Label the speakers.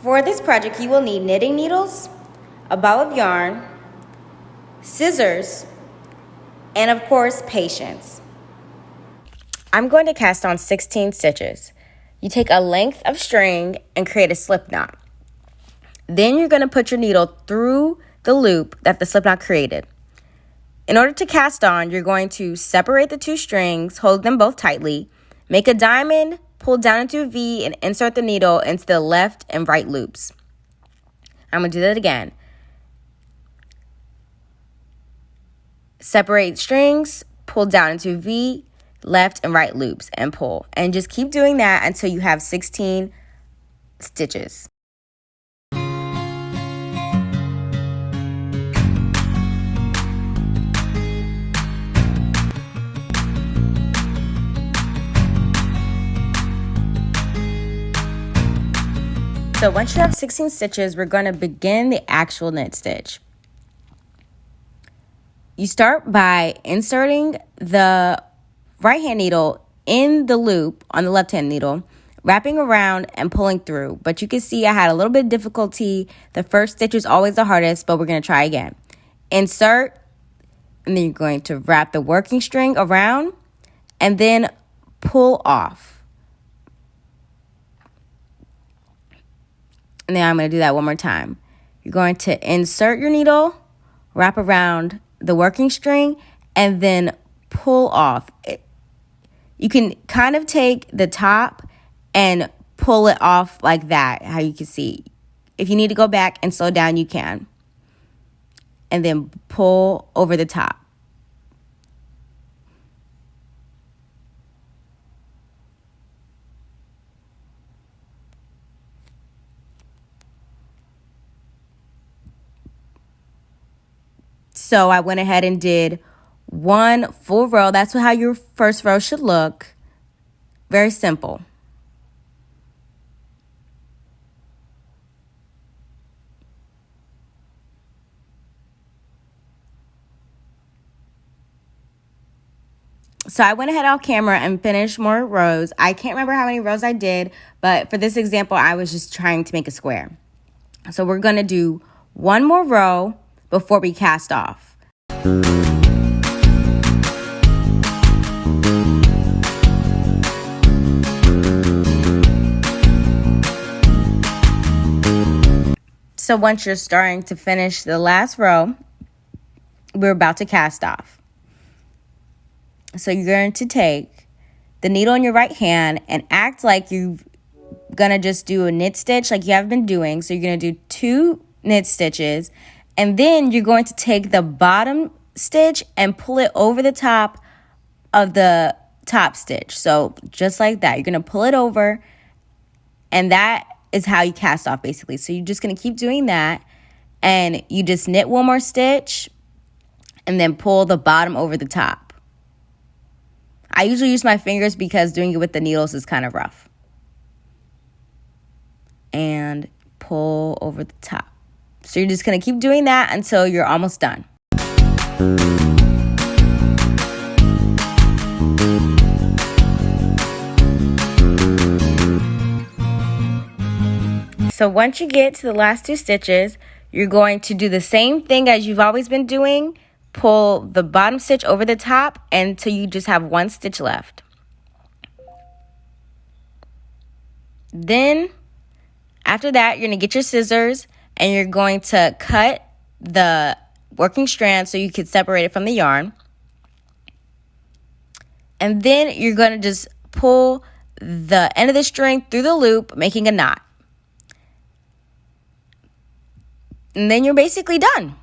Speaker 1: For this project, you will need knitting needles, a ball of yarn, scissors, and of course, patience. I'm going to cast on 16 stitches. You take a length of string and create a slip knot. Then you're going to put your needle through the loop that the slip knot created. In order to cast on, you're going to separate the two strings, hold them both tightly, make a diamond, pull down into a V, and insert the needle into the left and right loops. I'm going to do that again. Separate strings, pull down into V, left and right loops, and pull. And just keep doing that until you have 16 stitches. So once you have 16 stitches, we're going to begin the actual knit stitch. You start by inserting the right hand needle in the loop on the left hand needle, wrapping around and pulling through. But you can see I had a little bit of difficulty. The first stitch is always the hardest, but we're going to try again. Insert, and then you're going to wrap the working string around and then pull off. And then I'm going to do that one more time. You're going to insert your needle, wrap around the working string, and then pull off. You can kind of take the top and pull it off like that, how you can see. If you need to go back and slow down, you can. And then pull over the top. So I went ahead and did one full row. That's how your first row should look. Very simple. So I went ahead off camera and finished more rows. I can't remember how many rows I did, but for this example, I was just trying to make a square. So we're going to do one more row before we cast off. So once you're starting to finish the last row, we're about to cast off. So you're going to take the needle in your right hand and act like you're going to just do a knit stitch like you have been doing. So you're going to do 2 knit stitches. And then you're going to take the bottom stitch and pull it over the top of the top stitch. So just like that, you're going to pull it over, and that is how you cast off basically. So you're just going to keep doing that, and you just knit one more stitch and then pull the bottom over the top. I usually use my fingers because doing it with the needles is kind of rough. And pull over the top. So you're just going to keep doing that until you're almost done. So once you get to the last 2 stitches, you're going to do the same thing as you've always been doing. Pull the bottom stitch over the top until you just have 1 stitch left. Then, after that, you're going to get your scissors and you're going to cut the working strand so you can separate it from the yarn. And then you're going to just pull the end of the string through the loop, making a knot. And then you're basically done.